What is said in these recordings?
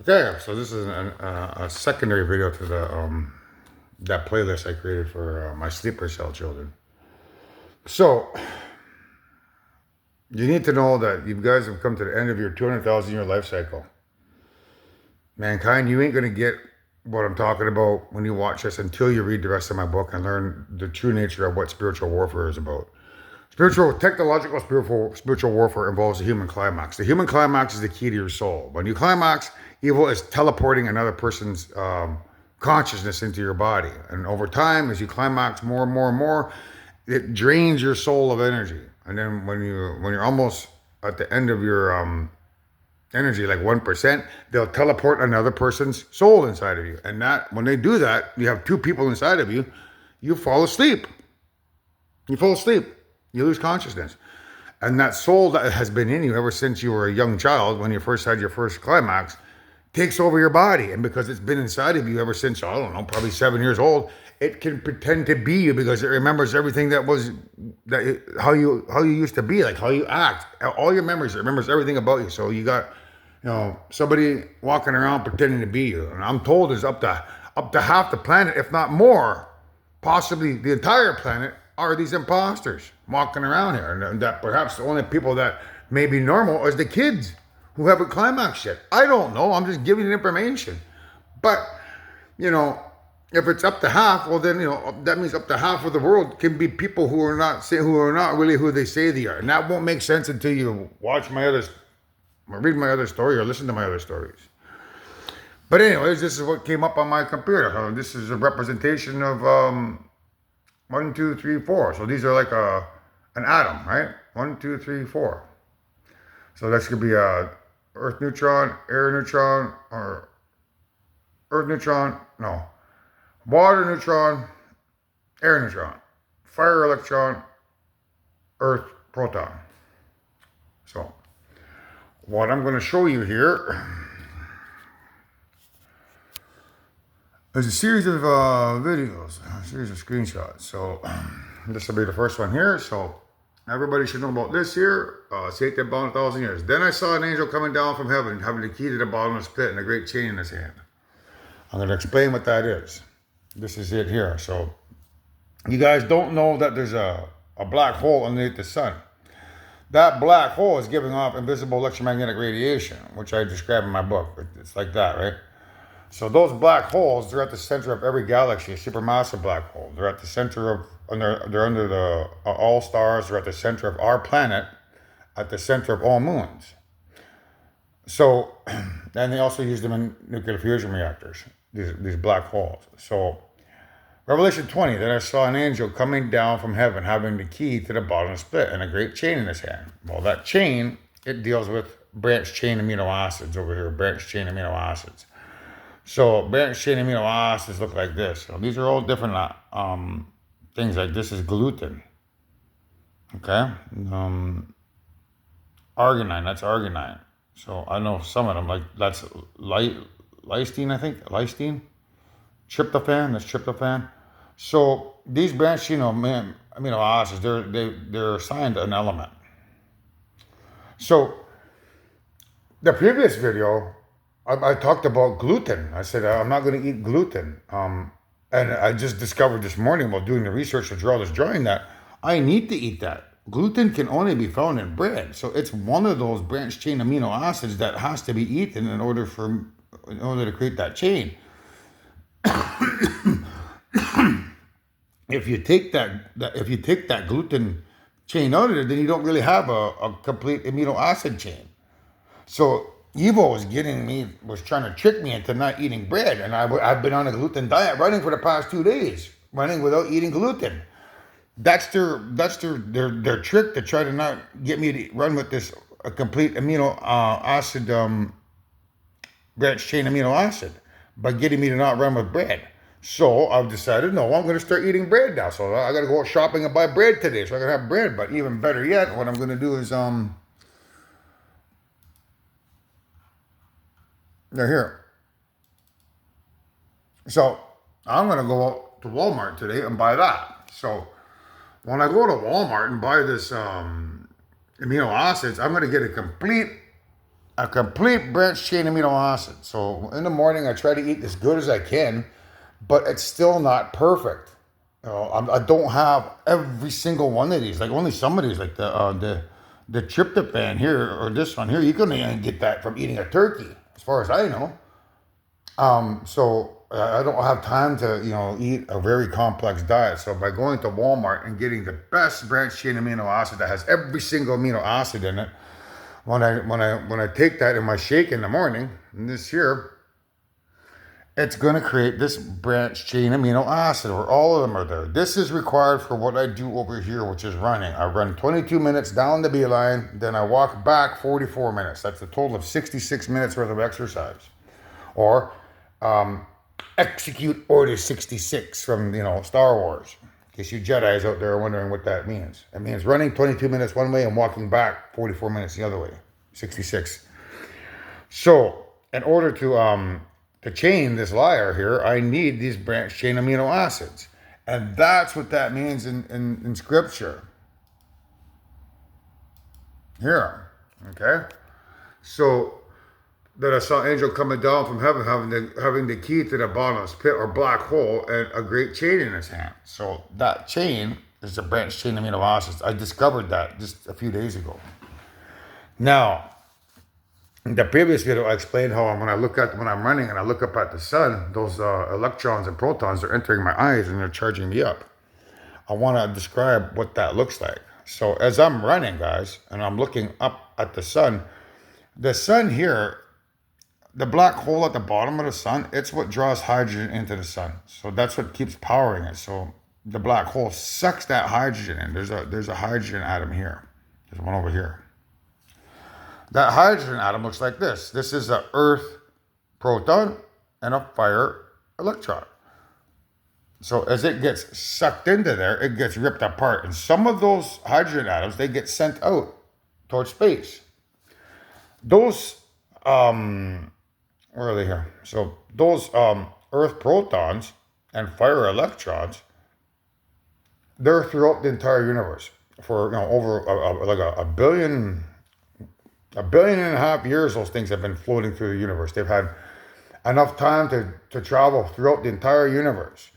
Okay, so this is a secondary video to the that playlist I created for my sleeper cell children. So you need to know that you guys have come to the end of your 200,000 year life cycle. Mankind, you ain't gonna get what I'm talking about when you watch this until you read the rest of my book and learn the true nature of what spiritual warfare is about. Spiritual warfare involves the human climax. The human climax is the key to your soul. When you climax, evil is teleporting another person's consciousness into your body. And over time, as you climax more and more and more, it drains your soul of energy. And then when you're almost at the end of your energy, like 1%, they'll teleport another person's soul inside of you. And that when they do that, you have two people inside of you, you fall asleep. You fall asleep. You lose consciousness. And that soul that has been in you ever since you were a young child, when you first had your first climax, takes over your body. And because it's been inside of you ever since, I don't know, probably 7 years old, it can pretend to be you because it remembers everything how you used to be, like how you act, all your memories. It remembers everything about you. So you got, somebody walking around pretending to be you. And I'm told there's up to half the planet, if not more, possibly the entire planet, are these imposters walking around here. And that perhaps the only people that may be normal is the kids who haven't climaxed yet. I don't know. I'm just giving you information. But, if it's up to half, well then, that means up to half of the world can be people who are not really who they say they are. And that won't make sense until you read my other story or listen to my other stories. But anyways, this is what came up on my computer. This is a representation of 1, 2, 3, 4. So these are like an atom, right? 1, 2, 3, 4. So that's gonna be a Earth neutron, air neutron, or Earth neutron, no, water neutron, air neutron, fire electron, Earth proton. So what I'm going to show you here is a series of videos, a series of screenshots. So this will be the first one here. So everybody should know about this here. Satan bound 1,000 years. Then I saw an angel coming down from heaven, having the key to the bottomless pit and a great chain in his hand. I'm going to explain what that is. This is it here. So you guys don't know that there's a black hole underneath the sun. That black hole is giving off invisible electromagnetic radiation, which I describe in my book. It's like that, right? So those black holes, they're at the center of every galaxy, a supermassive black hole. They're at the center of, they're under the all stars. They're at the center of our planet, at the center of all moons. So, and they also use them in nuclear fusion reactors, these black holes. So, Revelation 20, then I saw an angel coming down from heaven, having the key to the bottomless pit and a great chain in his hand. Well, that chain, it deals with branched chain amino acids over here, branched chain amino acids. So, branched chain amino acids look like this. So these are all different things. Like this is gluten. Okay? Arginine, that's arginine. So I know some of them, like that's lysine, I think. Lysine. Tryptophan, that's tryptophan. So these branched amino acids, they're assigned an element. So the previous video, I talked about gluten. I said I'm not going to eat gluten. And I just discovered this morning while doing the research to draw this drawing that I need to eat that. Gluten can only be found in bread. So it's one of those branched chain amino acids that has to be eaten in order to create that chain. If you take that gluten chain out of it, then you don't really have a complete amino acid chain. So evil was trying to trick me into not eating bread, and I've been on a gluten diet running for the past 2 days, running without eating gluten. That's their trick to try to not get me to run with this a complete amino acid branched chain amino acid by getting me to not run with bread. So I've decided, no, I'm going to start eating bread now. So I got to go out shopping and buy bread today so I can have bread. But even better yet, what I'm going to do is they're here. So I'm going to go out to Walmart today and buy that. So when I go to Walmart and buy this amino acids, I'm going to get a complete a complete branched chain amino acid. So in the morning, I try to eat as good as I can, but it's still not perfect. I don't have every single one of these. Like only some of these, like the tryptophan here or this one here, you can even get that from eating a turkey, as far as I know. So I don't have time to eat a very complex diet. So by going to Walmart and getting the best branched chain amino acid that has every single amino acid in it, when I take that in my shake in the morning, and this here, it's going to create this branched chain amino acid where all of them are there. This is required for what I do over here, which is running. I run 22 minutes down the beeline, then I walk back 44 minutes. That's a total of 66 minutes worth of exercise. Or execute Order 66 from Star Wars. In case you Jedis out there are wondering what that means. It means running 22 minutes one way and walking back 44 minutes the other way. 66. So in order to chain this liar here, I need these branched chain amino acids. And that's what that means in scripture. Here. Okay? So that I saw an angel coming down from heaven having the key to the bottomless pit or black hole and a great chain in his hand. So that chain is a branched chain amino acids. I discovered that just a few days ago. Now, in the previous video, I explained how when I'm running and I look up at the sun, those electrons and protons are entering my eyes and they're charging me up. I want to describe what that looks like. So as I'm running, guys, and I'm looking up at the sun here, the black hole at the bottom of the sun, it's what draws hydrogen into the sun. So that's what keeps powering it. So the black hole sucks that hydrogen in. There's a hydrogen atom here. There's one over here. That hydrogen atom looks like this. This is an earth proton and a fire electron. So as it gets sucked into there, it gets ripped apart. And some of those hydrogen atoms, they get sent out towards space. Those, where are they here? So those earth protons and fire electrons, they're throughout the entire universe for over like a billion and a half years. Those things have been floating through the universe. They've had enough time to travel throughout the entire universe.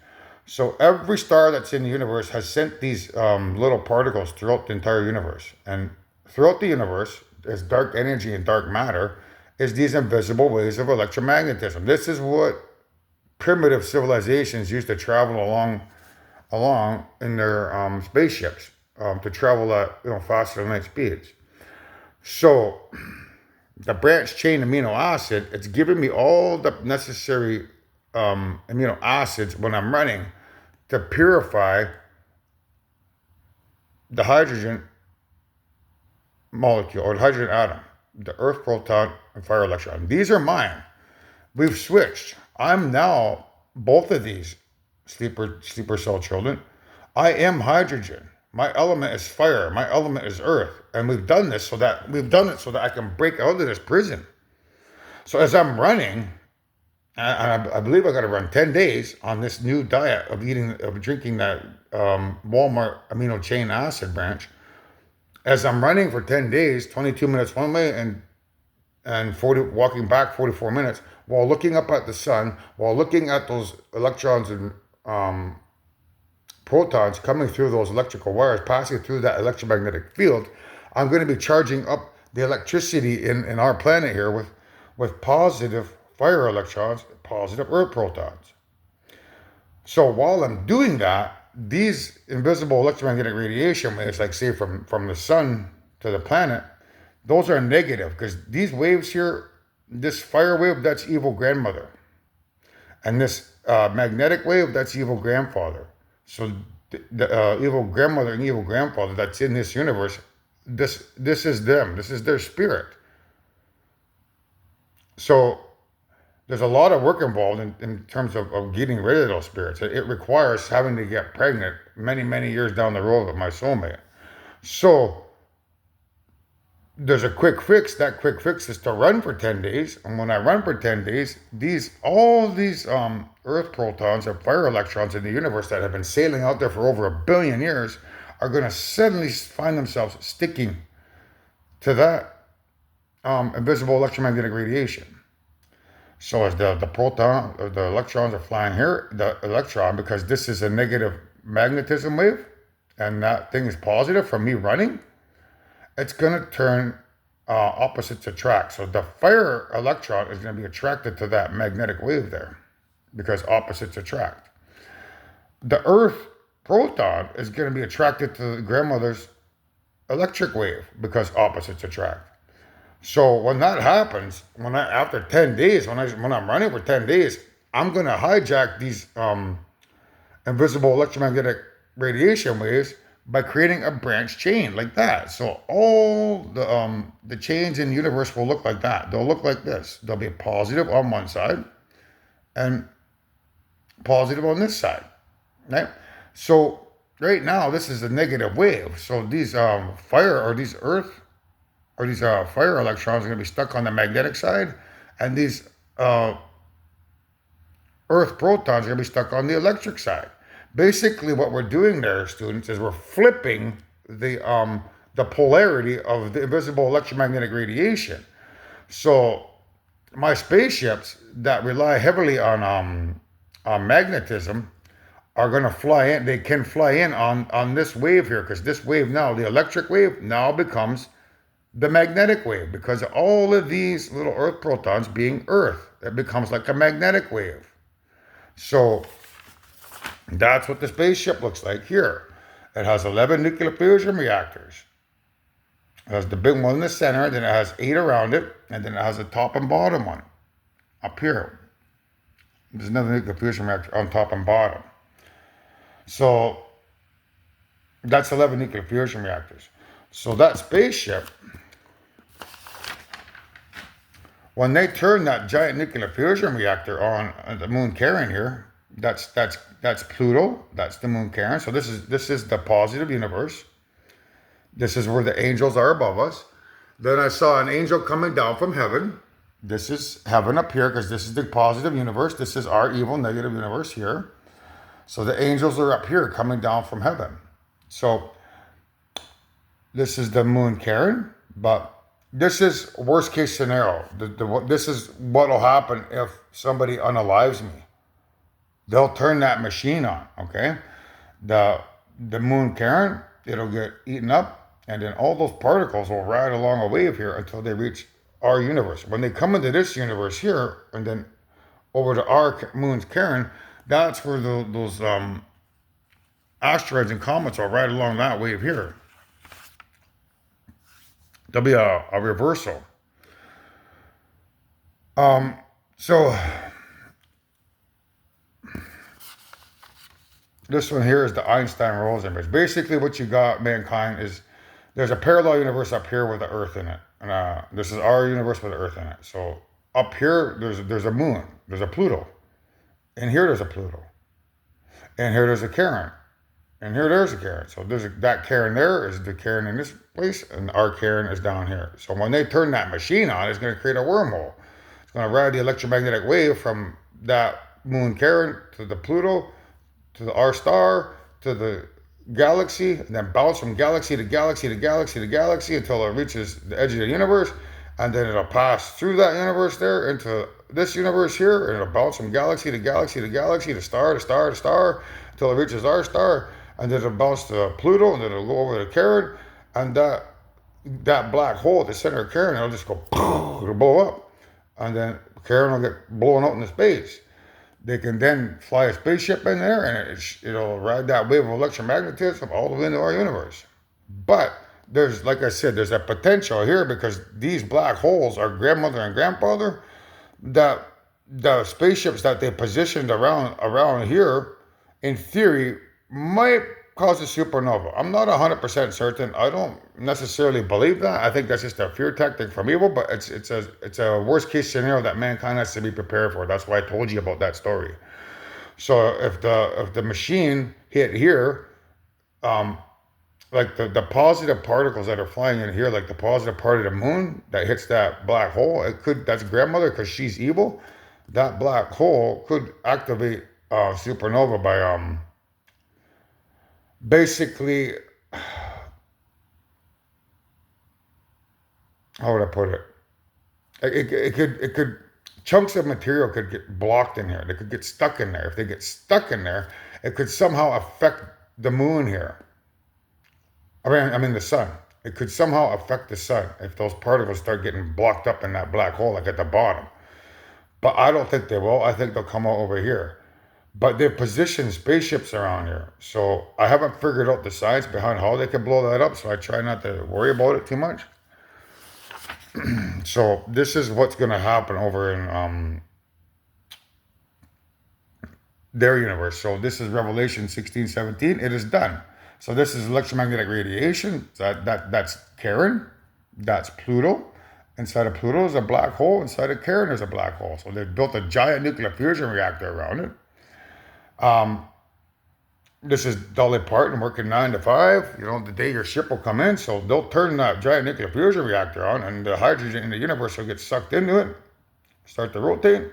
So every star that's in the universe has sent these little particles throughout the entire universe. And throughout the universe, as dark energy and dark matter, is these invisible waves of electromagnetism. This is what primitive civilizations used to travel along in their spaceships to travel at faster than light speeds. So the branched chain amino acid, it's giving me all the necessary amino acids when I'm running to purify the hydrogen molecule or the hydrogen atom, the earth proton and fire electron. These are mine. We've switched. I'm now both of these sleeper cell children. I am hydrogen. My element is fire. My element is earth. And we've done it so that I can break out of this prison. So as I'm running, and I believe I got to run 10 days on this new diet of drinking that Walmart amino chain acid branch. As I'm running for 10 days, 22 minutes one way and walking back 44 minutes, while looking up at the sun, while looking at those electrons and protons coming through those electrical wires, passing through that electromagnetic field, I'm going to be charging up the electricity in our planet here with positive fire electrons, positive earth protons. So while I'm doing that, these invisible electromagnetic radiation waves, like say from the sun to the planet, those are negative because these waves here, this fire wave, that's evil grandmother. And this magnetic wave, that's evil grandfather. So the evil grandmother and evil grandfather that's in this universe, this is them. This is their spirit. So there's a lot of work involved in terms of getting rid of those spirits. It requires having to get pregnant many, many years down the road with my soulmate. So there's a quick fix. That quick fix is to run for 10 days. And when I run for 10 days, all these earth protons and fire electrons in the universe that have been sailing out there for over 1 billion years are going to suddenly find themselves sticking to that invisible electromagnetic radiation. So as the proton or the electrons are flying here, the electron, because this is a negative magnetism wave, and that thing is positive from me running, it's going to turn opposites attract. So the fire electron is going to be attracted to that magnetic wave there because opposites attract. The earth proton is going to be attracted to the grandmother's electric wave because opposites attract. So when that happens, after 10 days, when I'm running for 10 days, I'm going to hijack these invisible electromagnetic radiation waves by creating a branch chain like that. So all the chains in the universe will look like that. They'll look like this. They'll be positive on one side and positive on this side, right? So right now this is a negative wave. So these fire or these earth or these fire electrons are going to be stuck on the magnetic side, and these earth protons are going to be stuck on the electric side. Basically, what we're doing there, students, is we're flipping the polarity of the invisible electromagnetic radiation. So my spaceships that rely heavily on magnetism are going to fly in. They can fly in on this wave here, because this wave now, the electric wave, now becomes the magnetic wave because of all of these little earth protons being earth. It becomes like a magnetic wave. So that's what the spaceship looks like here. It has 11 nuclear fusion reactors. It has the big one in the center, then it has 8 around it, and then it has a top and bottom one up here. There's another nuclear fusion reactor on top and bottom. So that's 11 nuclear fusion reactors. So that spaceship, when they turn that giant nuclear fusion reactor on the moon Karen here, that's Pluto, that's the moon Karen. So this is the positive universe. This is where the angels are above us. Then I saw an angel coming down from heaven. This is heaven up here because this is the positive universe. This is our evil negative universe here. So the angels are up here coming down from heaven. So this is the moon Karen, but this is worst case scenario. This is what will happen if somebody unalives me. They'll turn that machine on, okay? The moon Karen, it'll get eaten up, and then all those particles will ride along a wave here until they reach our universe. When they come into this universe here, and then over to our moon's Karen, that's where those asteroids and comets will ride along that wave here. There'll be a reversal. So this one here is the Einstein-Rosen image. Basically what you got, mankind, is there's a parallel universe up here with the Earth in it. And this is our universe with the Earth in it. So up here, there's a moon. There's a Pluto. And here there's a Pluto. And here there's a Karen. And here there's a Karen. So that Karen there is the Karen in this place, and our Karen is down here. So when they turn that machine on, it's going to create a wormhole. It's going to ride the electromagnetic wave from that moon Karen to the Pluto, to our star, to the galaxy, and then bounce from galaxy to galaxy to galaxy to galaxy until it reaches the edge of the universe. And then it'll pass through that universe there into this universe here, and it'll bounce from galaxy to galaxy to galaxy to star to star to star until it reaches our star. And then it'll bounce to Pluto, and then it'll go over to Karen, and that black hole at the center of Karen, it'll just go, it'll blow up, and then Karen will get blown out into space. They can then fly a spaceship in there, and it'll ride that wave of electromagnetism all the way into our universe. But there's, like I said, there's a potential here because these black holes are grandmother and grandfather. That the spaceships that they positioned around here, in theory, might cause a supernova. I'm not 100% certain. I don't necessarily believe that. I think that's just a fear tactic from evil, but it's a worst case scenario that mankind has to be prepared for. That's why I told you about that story. So if the machine hit here, like the positive particles that are flying in here, like the positive part of the moon that hits that black hole, that's grandmother because she's evil. That black hole could activate supernova by basically, how would I put it? it could chunks of material could get blocked in here. They could get stuck in there. If they get stuck in there, it could somehow affect the moon here. I mean the sun. It could somehow affect the sun if those particles start getting blocked up in that black hole, like at the bottom. But I don't think they will. I think they'll come out over here. But they've positioned spaceships around here. So I haven't figured out the science behind how they can blow that up. So I try not to worry about it too much. So this is what's going to happen over in their universe. So this is Revelation 16:17. It is done. So this is electromagnetic radiation. That's Charon. That's Pluto. Inside of Pluto is a black hole. Inside of Charon is a black hole. So they've built a giant nuclear fusion reactor around it. This is Dolly Parton working 9 to 5. You know, the day your ship will come in. So they'll turn that giant nuclear fusion reactor on, and the hydrogen in the universe will get sucked into it, start to rotate,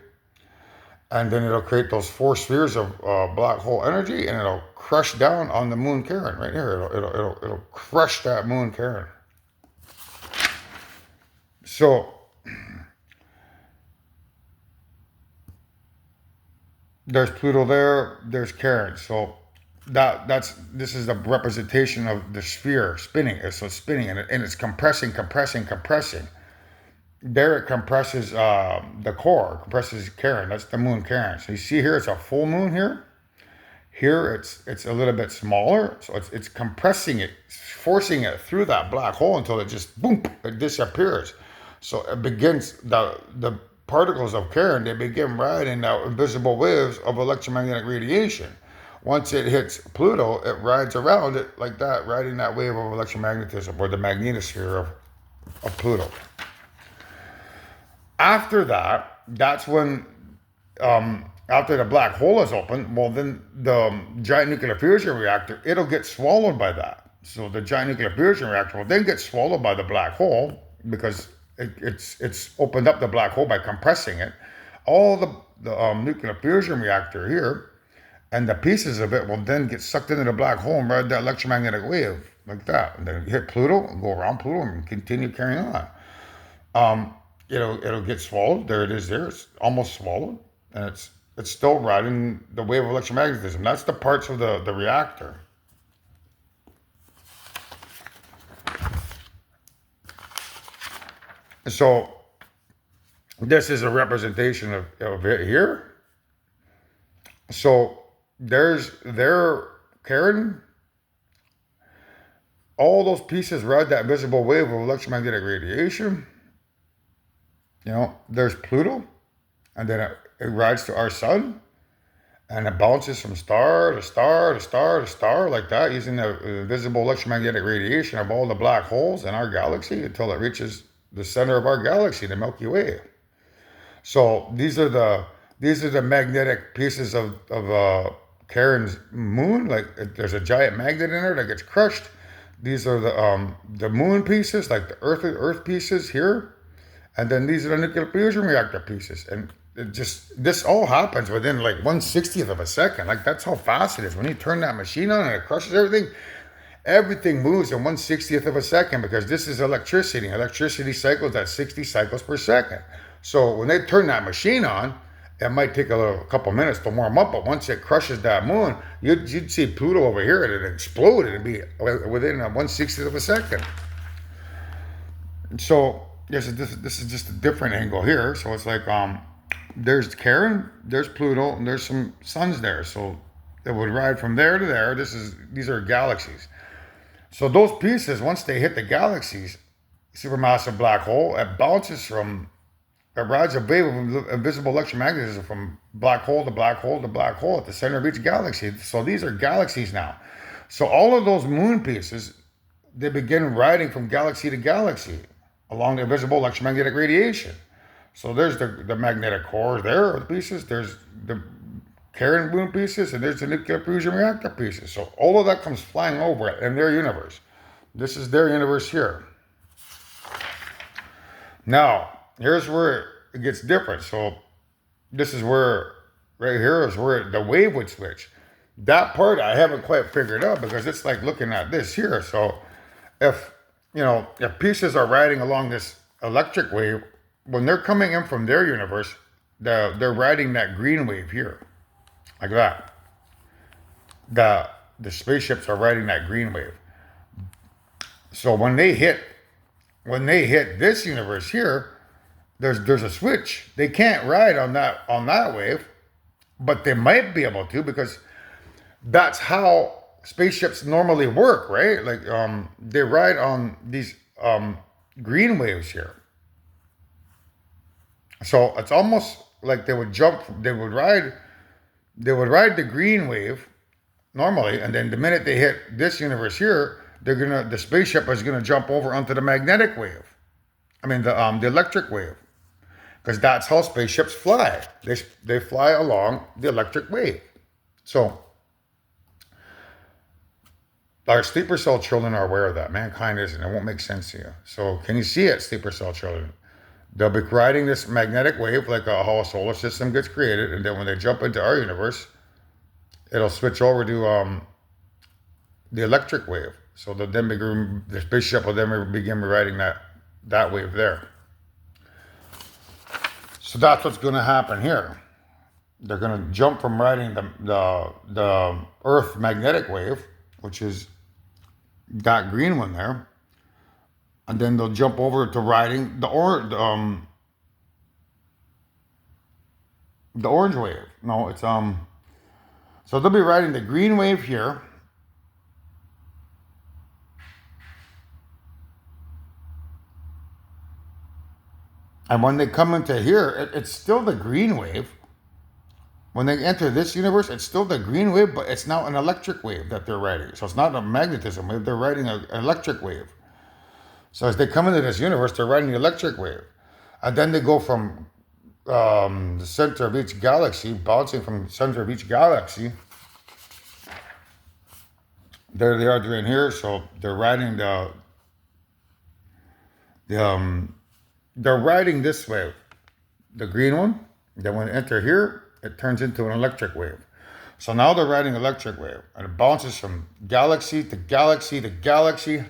and then it'll create those 4 spheres of black hole energy, and it'll crush down on the moon Charon right here. It'll crush that moon Charon. So there's Pluto there. There's Charon. So this is the representation of the sphere spinning. So it's spinning, and it's compressing. There it compresses the core, compresses Charon. That's the moon Charon. So you see here, it's a full moon here. Here it's a little bit smaller, so it's compressing it, forcing it through that black hole until it just boom, it disappears. So it begins the particles of Charon. They begin riding out invisible waves of electromagnetic radiation. Once it hits Pluto, it rides around it like that, riding that wave of electromagnetism, or the magnetosphere of Pluto. After that, that's when, after the black hole is open, well, then the giant nuclear fusion reactor, it'll get swallowed by that. So the giant nuclear fusion reactor will then get swallowed by the black hole because it's opened up the black hole by compressing it. All the nuclear fusion reactor here and the pieces of it will then get sucked into the black hole and ride that electromagnetic wave like that. And then hit Pluto and go around Pluto and continue carrying on. It'll get swallowed. There it is there. It's almost swallowed. And it's still riding the wave of electromagnetism. That's the parts of the reactor. So this is a representation of it here. So there's Charon. All those pieces ride that visible wave of electromagnetic radiation. You know, there's Pluto, and then it rides to our sun, and it bounces from star to star to star to star like that, using the visible electromagnetic radiation of all the black holes in our galaxy until it reaches the center of our galaxy, the Milky Way. So these are the magnetic pieces of Charon's moon. Like there's a giant magnet in there that gets crushed. These are the moon pieces, like the Earth pieces here. And then these are the nuclear fusion reactor pieces. And this all happens within like 1/60th of a second. Like that's how fast it is. When you turn that machine on and it crushes everything moves in 1/60th of a second, because this is electricity. Electricity cycles at 60 cycles per second. So when they turn that machine on, it might take a couple minutes to warm up, but once it crushes that moon, you'd see Pluto over here, and it explode. It'd be within 1/60th of a second. So this is just a different angle here. So it's like there's Charon, there's Pluto, and there's some suns there. So it would ride from there to there. These are galaxies. So those pieces, once they hit the galaxies, supermassive black hole, it rides a wave of invisible electromagnetism from black hole to black hole to black hole at the center of each galaxy. So these are galaxies now. So all of those moon pieces, they begin riding from galaxy to galaxy along the invisible electromagnetic radiation. So there's the magnetic core there, the pieces. There's the Charon moon pieces, and there's the nuclear fusion reactor pieces. So all of that comes flying over it in their universe. This is their universe here. Now, here's where it gets different. So this is where, right here is where the wave would switch. That part I haven't quite figured out, because it's like looking at this here. So if pieces are riding along this electric wave when they're coming in from their universe, they're riding that green wave here, like that. The the spaceships are riding that green wave. So when they hit this universe here, there's a switch. They can't ride on that wave, but they might be able to because that's how spaceships normally work, right? Like they ride on these green waves here. So it's almost like they would ride the green wave normally, and then the minute they hit this universe here, the spaceship is gonna jump over onto the magnetic wave. I mean the electric wave, because that's how spaceships fly. They fly along the electric wave. So our sleeper cell children are aware of that. Mankind isn't. It won't make sense to you. So can you see it, sleeper cell children? They'll be riding this magnetic wave like how a solar system gets created, and then when they jump into our universe, it'll switch over to the electric wave. So the spaceship will then begin riding that wave there. So that's what's going to happen here. They're going to jump from riding the Earth magnetic wave, which is that green one there, and then they'll jump over to riding the orange wave. No, it's So they'll be riding the green wave here. And when they come into here, it's still the green wave. When they enter this universe, it's still the green wave, but it's now an electric wave that they're riding. So it's not a magnetism wave, they're riding an electric wave. So as they come into this universe, they're riding the electric wave. And then they go from the center of each galaxy, bouncing from the center of each galaxy. There they are doing here. So they're riding they're riding this wave, the green one. Then when they enter here, it turns into an electric wave. So now they're riding electric wave, and it bounces from galaxy to galaxy to galaxy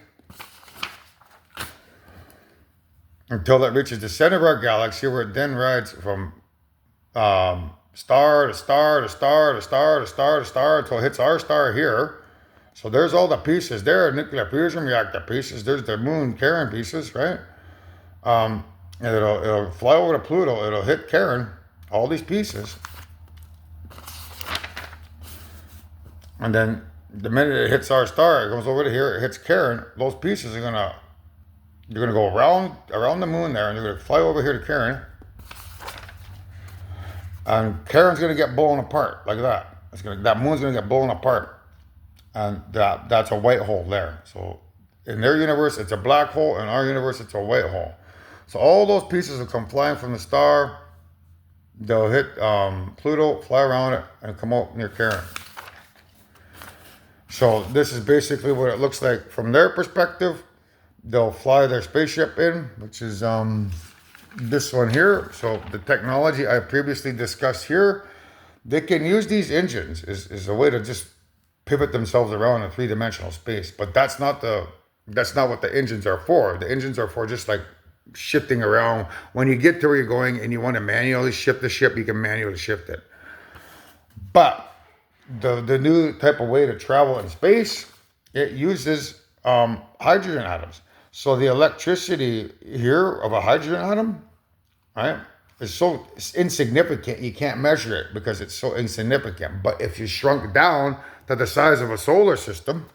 until it reaches the center of our galaxy, where it then rides from star to star to star to star to star to star until it hits our star here. So there's all the pieces there, nuclear fusion reactor pieces. There's the moon Karen pieces, right? And it'll fly over to Pluto. It'll hit Karen, all these pieces. And then the minute it hits our star, it goes over to here, it hits Karen. Those pieces are they're gonna go around the moon there, and they're gonna fly over here to Karen. And Karen's gonna get blown apart like that. That moon's gonna get blown apart. And that's a white hole there. So in their universe, it's a black hole. In our universe, it's a white hole. So all those pieces will come flying from the star. They'll hit Pluto, fly around it, and come out near Karen. So this is basically what it looks like from their perspective. They'll fly their spaceship in, which is this one here. So the technology I previously discussed here, they can use these engines is a way to just pivot themselves around in three-dimensional space. But that's not what the engines are for. The engines are for just like shifting around. When you get to where you're going and you want to manually shift the ship, you can manually shift it. But the new type of way to travel in space, it uses hydrogen atoms. So the electricity here of a hydrogen atom, right, is so insignificant you can't measure it because it's so insignificant. But if you shrunk down to the size of a solar system,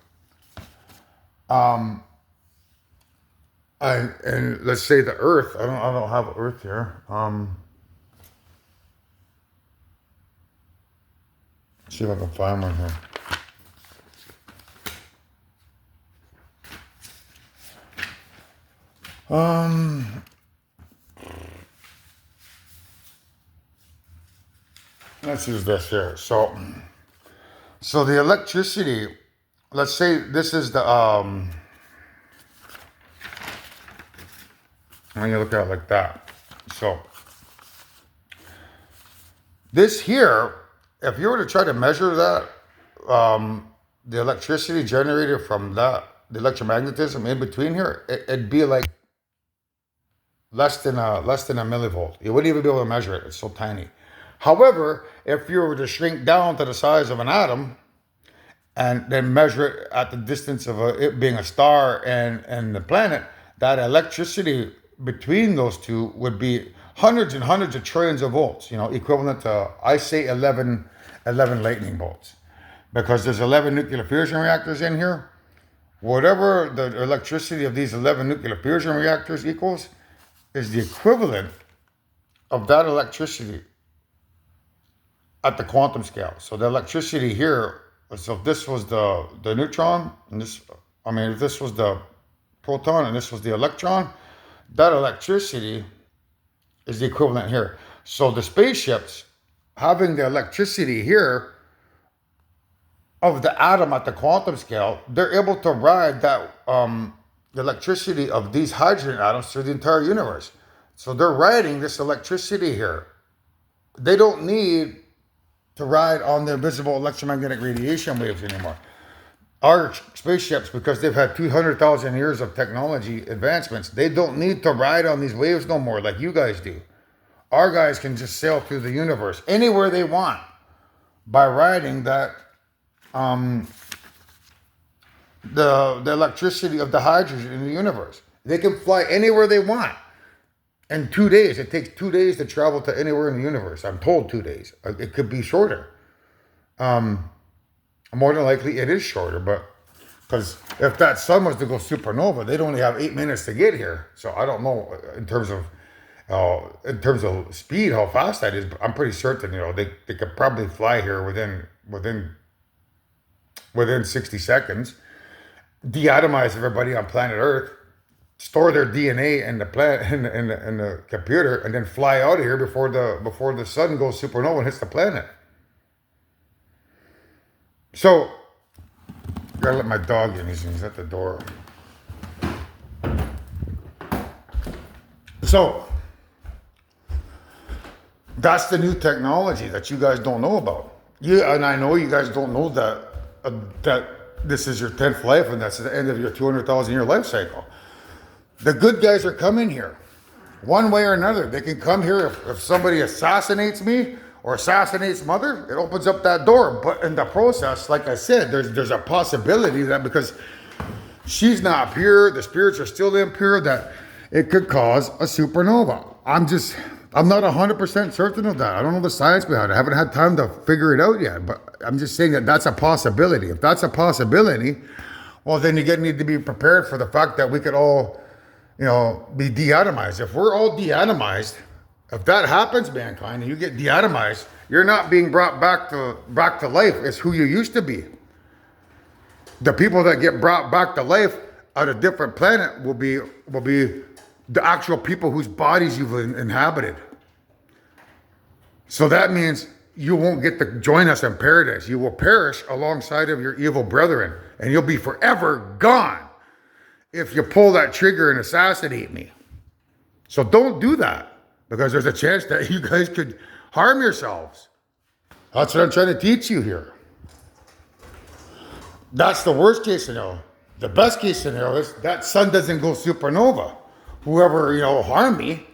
and let's say the Earth, I don't have Earth here. See if I can find one here. Let's use this here. So the electricity, let's say this is the when you look at it like that. So this here, if you were to try to measure that, the electricity generated from that, the electromagnetism in between here, it'd be like less than a millivolt. You wouldn't even be able to measure it. It's so tiny. However, if you were to shrink down to the size of an atom and then measure it at the distance of it being a star and the planet, that electricity between those two would be hundreds and hundreds of trillions of volts, equivalent to, I say, 11 lightning bolts. Because there's 11 nuclear fusion reactors in here. Whatever the electricity of these 11 nuclear fusion reactors equals is the equivalent of that electricity at the quantum scale. So the electricity here, so if this was the neutron, and if this was the proton and this was the electron, that electricity is the equivalent here. So the spaceships having the electricity here of the atom at the quantum scale, they're able to ride that the electricity of these hydrogen atoms through the entire universe. So they're riding this electricity here. They don't need to ride on the invisible electromagnetic radiation waves anymore. Our spaceships, because they've had 200,000 years of technology advancements, they don't need to ride on these waves no more like you guys do. Our guys can just sail through the universe anywhere they want by riding that the electricity of the hydrogen in the universe. They can fly anywhere they want. In 2 days, it takes 2 days to travel to anywhere in the universe. I'm told 2 days. It could be shorter. More than likely, it is shorter. But because if that sun was to go supernova, they'd only have 8 minutes to get here. So I don't know in terms of speed how fast that is. But I'm pretty certain they could probably fly here within 60 seconds, deatomize everybody on planet Earth, store their DNA in the computer, and then fly out of here before the sun goes supernova and hits the planet. So, gotta let my dog in. He's at the door. So, that's the new technology that you guys don't know about. And I know you guys don't know that this is your 10th life and that's the end of your 200,000 year life cycle. The good guys are coming here. One way or another. They can come here if somebody assassinates me or assassinates mother, it opens up that door. But in the process, like I said, there's a possibility that because she's not pure, the spirits are still impure, that it could cause a supernova. I'm not 100% certain of that. I don't know the science behind it. I haven't had time to figure it out yet, but I'm just saying that that's a possibility. If that's a possibility, well, then you need to be prepared for the fact that we could all, be deatomized. If we're all deatomized, if that happens, mankind, and you get deatomized, you're not being brought back to life as who you used to be. The people that get brought back to life on a different planet will be the actual people whose bodies you've inhabited. So that means you won't get to join us in paradise. You will perish alongside of your evil brethren, and you'll be forever gone if you pull that trigger and assassinate me. So don't do that, because there's a chance that you guys could harm yourselves. That's what I'm trying to teach you here. That's the worst case scenario. The best case scenario is that sun doesn't go supernova. Whoever, harmed me,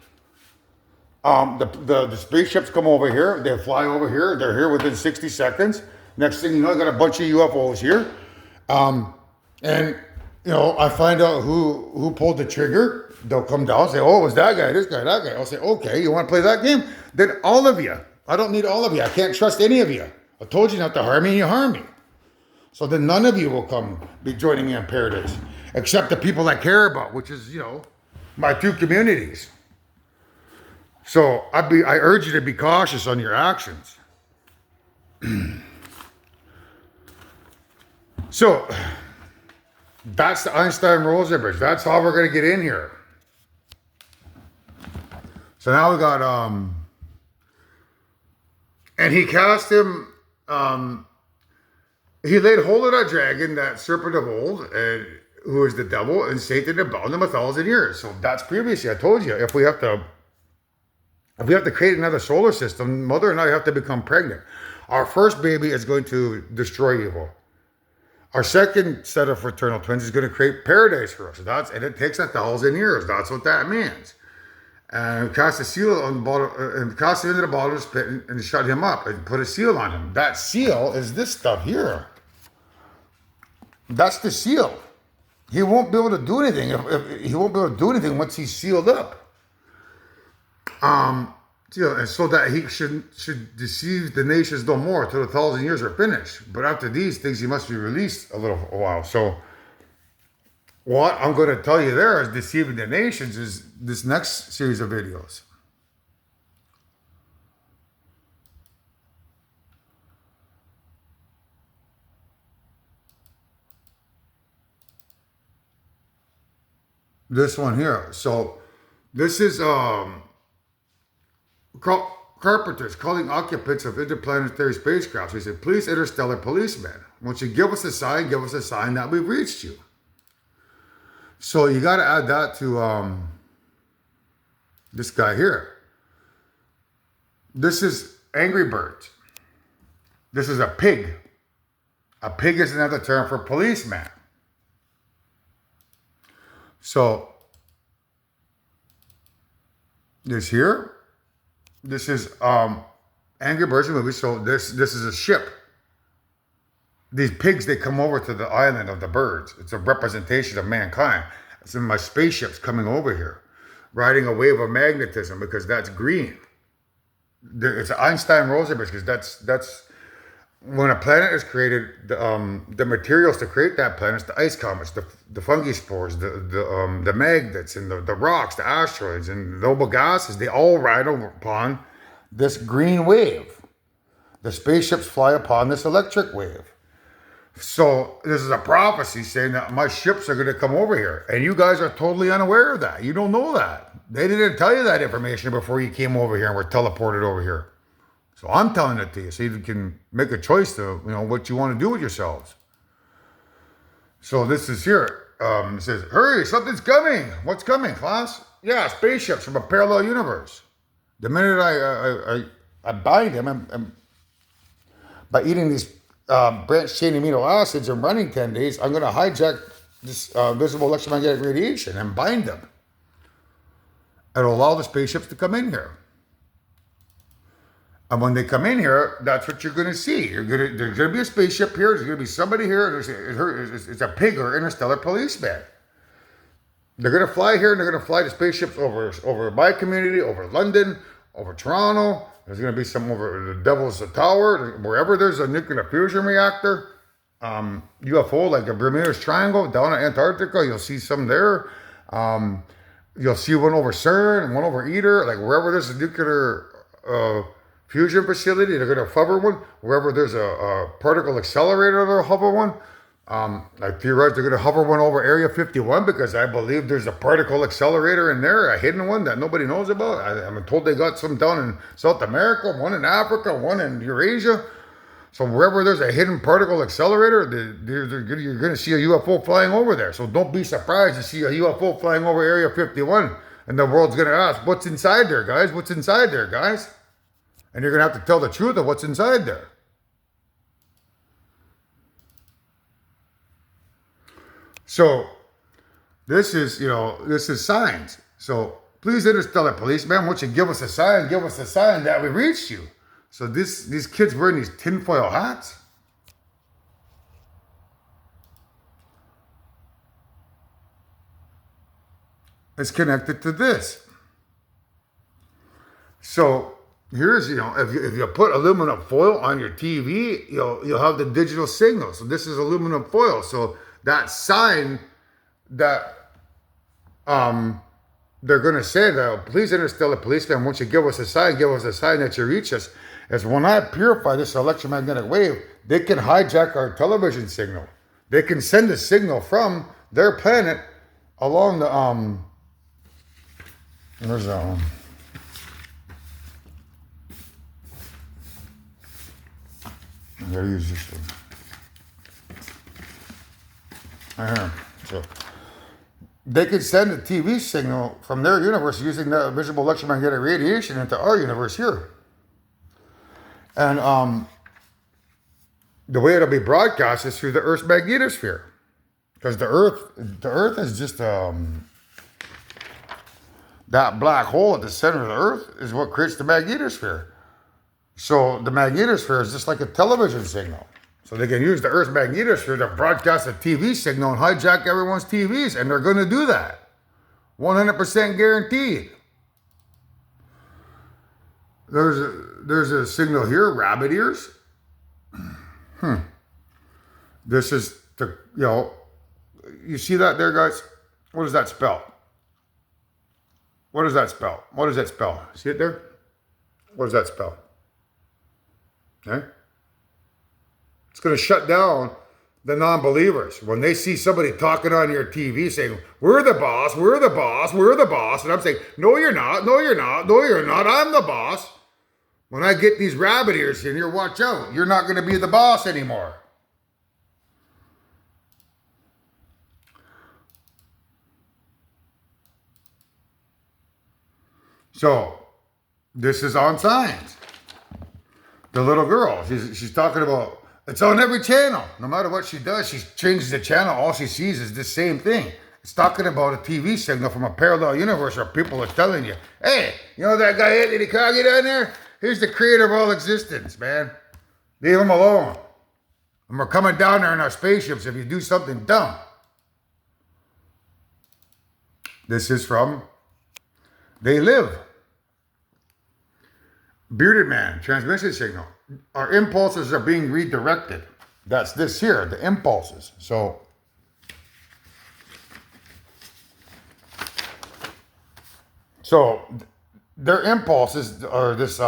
the spaceships come over here, they fly over here, they're here within 60 seconds. Next thing you know, I got a bunch of UFOs here. And I find out who pulled the trigger. They'll come down and say, oh, it was that guy, this guy, that guy. I'll say, okay, you want to play that game? Then all of you. I don't need all of you. I can't trust any of you. I told you not to harm me, and you harm me. So then none of you will come be joining me in paradise, except the people I care about, which is, my two communities. So I urge you to be cautious on your actions. So that's the Einstein-Rosen bridge. That's how we're going to get in here. So now we got, and he cast him, he laid hold of that dragon, that serpent of old, and who is the devil, and Satan had bound him 1,000 years. So that's previously, I told you, if we have to create another solar system, Mother and I have to become pregnant. Our first baby is going to destroy evil. Our second set of fraternal twins is going to create paradise for us. And it takes 1,000 years. That's what that means. and cast a seal on the bottom, and cast it into the bottom of the pit and shut him up and put a seal on him. That seal is this stuff here. That's the seal. He won't be able to do anything. He won't be able to do anything once he's sealed up. And so that he should deceive the nations no more till the 1,000 years are finished. But after these things, he must be released a while. So what I'm going to tell you there is deceiving the nations is this next series of videos. This one here. So this is carpenters calling occupants of interplanetary spacecraft. He said, please, interstellar policemen, once you give us a sign that we've reached you. So you got to add that to this guy here. This is Angry Birds. This is a pig. A pig is another term for policeman. So this here, this is Angry Birds movie. So this is a ship. These pigs, they come over to the island of the birds. It's a representation of mankind. It's in my spaceships coming over here, riding a wave of magnetism because that's green. It's an Einstein-Rosen because that's when a planet is created. The materials to create that planet is the ice comets, the fungi spores, the magnets, and the rocks, the asteroids, and the noble gases. They all ride upon this green wave. The spaceships fly upon this electric wave. So this is a prophecy saying that my ships are going to come over here. And you guys are totally unaware of that. You don't know that. They didn't tell you that information before you came over here and were teleported over here. So I'm telling it to you so you can make a choice to, what you want to do with yourselves. So this is here. It says, hurry, something's coming. What's coming, class? Yeah, spaceships from a parallel universe. The minute I bind him, by eating these branched chain amino acids and running 10 days, I'm going to hijack this visible electromagnetic radiation and bind them. And allow the spaceships to come in here. And when they come in here, that's what you're going to see. There's going to be a spaceship here. There's going to be somebody here. It's a pig or interstellar policeman. They're going to fly here and they're going to fly the spaceships over my community, over London, over Toronto. There's going to be some over the Devil's Tower. Wherever there's a nuclear fusion reactor, UFO like the Bermuda's Triangle down in Antarctica, you'll see some there. You'll see one over CERN and one over ITER. Like wherever there's a nuclear fusion facility, they're going to hover one. Wherever there's a particle accelerator, they'll hover one. I theorize they're going to hover one over Area 51 because I believe there's a particle accelerator in there, a hidden one that nobody knows about. I'm told they got some down in South America, one in Africa, one in Eurasia. So wherever there's a hidden particle accelerator, you're going to see a UFO flying over there. So don't be surprised to see a UFO flying over Area 51. And the world's going to ask, what's inside there, guys? What's inside there, guys? And you're going to have to tell the truth of what's inside there. So this is, this is signs. So please, interstellar policeman, once you give us a sign that we reached you. So these kids wearing these tinfoil hats. It's connected to this. So here's, if you put aluminum foil on your TV, you'll have the digital signal. So this is aluminum foil. So that sign that they're going to say that, please, interstellar policeman, once you give us a sign that you reach us, is when I purify this electromagnetic wave, they can hijack our television signal. They can send a signal from their planet along the, where's that one? I gotta use this one. So they could send a TV signal from their universe using the visible electromagnetic radiation into our universe here. And the way it'll be broadcast is through the Earth's magnetosphere. Because the Earth is just the That black hole at the center of the Earth is what creates the magnetosphere. So the magnetosphere is just like a television signal. So they can use the Earth's magnetosphere to broadcast a TV signal and hijack everyone's TVs, and they're going to do that. 100% guaranteed. There's a signal here, rabbit ears. This is the, you see that there, guys? What does that spell? What does that spell? What does that spell? See it there? What does that spell? Okay? It's going to shut down the non-believers. When they see somebody talking on your TV saying, we're the boss, we're the boss, we're the boss. And I'm saying, no, you're not, no, you're not, no, you're not, I'm the boss. When I get these rabbit ears in here, watch out. You're not going to be the boss anymore. So, this is on signs. The little girl, she's talking about, it's on every channel. No matter what she does, she changes the channel. All she sees is the same thing. It's talking about a TV signal from a parallel universe where people are telling you, hey, you know that guy Anthony Kagi down there? He's the creator of all existence, man. Leave him alone. And we're coming down there in our spaceships if you do something dumb. This is from They Live. Bearded man, transmission signal. Our impulses are being redirected. That's this here, the impulses. So their impulses are this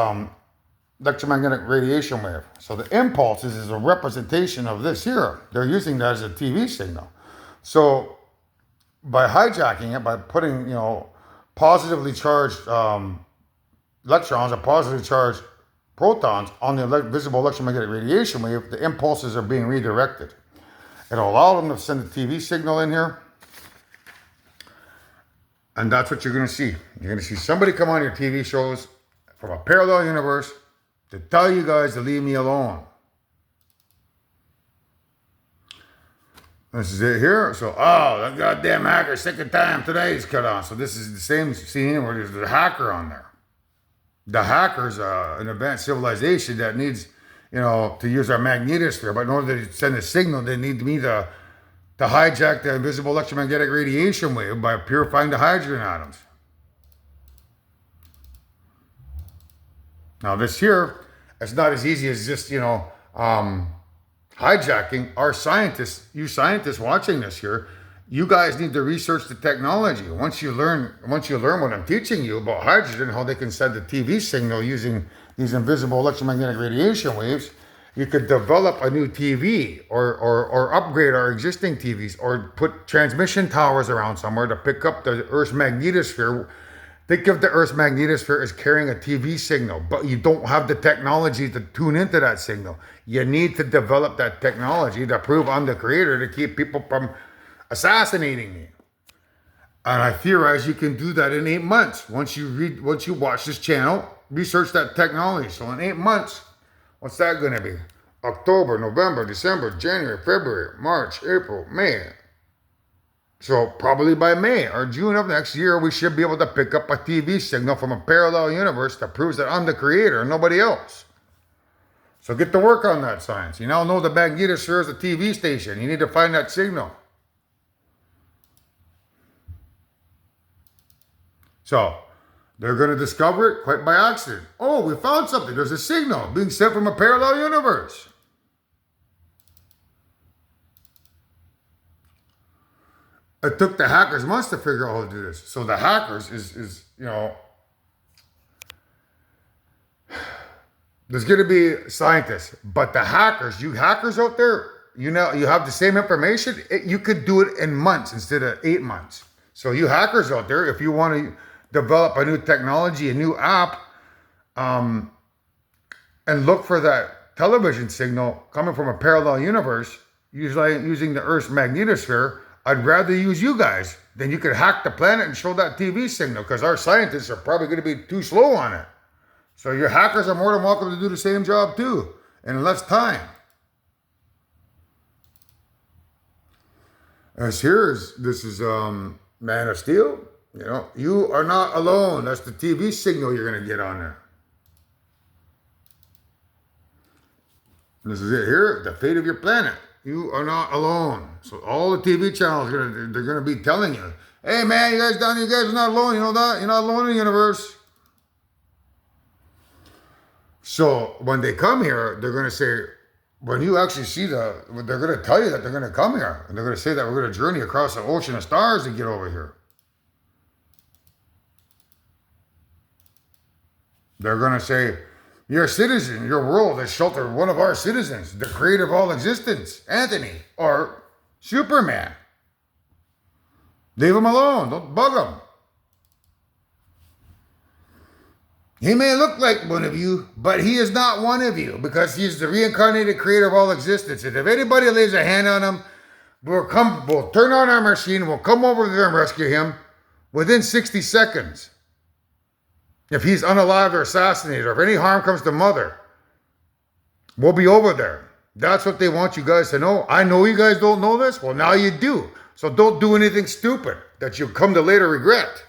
electromagnetic radiation wave. So the impulses is a representation of this here. They're using that as a TV signal. So by hijacking it, by putting, positively charged electrons or positively charged protons on the visible electromagnetic radiation wave, the impulses are being redirected. It'll allow them to send a TV signal in here. And that's what you're going to see. You're going to see somebody come on your TV shows from a parallel universe to tell you guys to leave me alone. This is it here. So, that goddamn hacker, second time today's cut on. So this is the same scene where there's the hacker on there. The hacker's an advanced civilization that needs, to use our magnetosphere. But in order to send a signal, they need me to hijack the invisible electromagnetic radiation wave by purifying the hydrogen atoms. Now this here, it's not as easy as just, hijacking. Our scientists, you scientists watching this here, you guys need to research the technology. Once you learn what I'm teaching you about hydrogen, how they can send a TV signal using these invisible electromagnetic radiation waves, you could develop a new TV or upgrade our existing TVs or put transmission towers around somewhere to pick up the Earth's magnetosphere. Think of the Earth's magnetosphere as carrying a TV signal, but you don't have the technology to tune into that signal. You need to develop that technology to prove I'm the creator to keep people from assassinating me. And I theorize you can do that in 8 months. Once you watch this channel, research that technology. So in 8 months, what's that going to be? October, November, December, January, February, March, April, May. So probably by May or June of next year, we should be able to pick up a TV signal from a parallel universe that proves that I'm the creator and nobody else. So get to work on that science. You now know the magnetosphere is a TV station. You need to find that signal. So they're going to discover it quite by accident. Oh, we found something. There's a signal being sent from a parallel universe. It took the hackers months to figure out how to do this. So the hackers is there's going to be scientists, but the hackers, you hackers out there, you have the same information. You could do it in months instead of 8 months. So you hackers out there, if you want to develop a new technology, a new app, and look for that television signal coming from a parallel universe, usually using the Earth's magnetosphere, I'd rather use you guys. Then you could hack the planet and show that TV signal, because our scientists are probably going to be too slow on it. So your hackers are more than welcome to do the same job too, in less time. This is Man of Steel. You know, you are not alone. That's the TV signal you're going to get on there. This is it here, the fate of your planet. You are not alone. So all the TV channels they're gonna be telling you, hey man, you guys are not alone, you know that? You're not alone in the universe. So when they come here, they're gonna say, when you actually see they're gonna tell you that they're gonna come here. And they're gonna say that we're gonna journey across the ocean of stars to get over here. They're gonna say, you're a citizen, your world has sheltered one of our citizens, the creator of all existence, Anthony, or Superman. Leave him alone, don't bug him. He may look like one of you, but he is not one of you, because he's the reincarnated creator of all existence. And if anybody lays a hand on him, we'll turn on our machine, we'll come over there and rescue him within 60 seconds. If he's unalived or assassinated, or if any harm comes to Mother, we'll be over there. That's what they want you guys to know. I know you guys don't know this. Well, now you do. So don't do anything stupid that you'll come to later regret.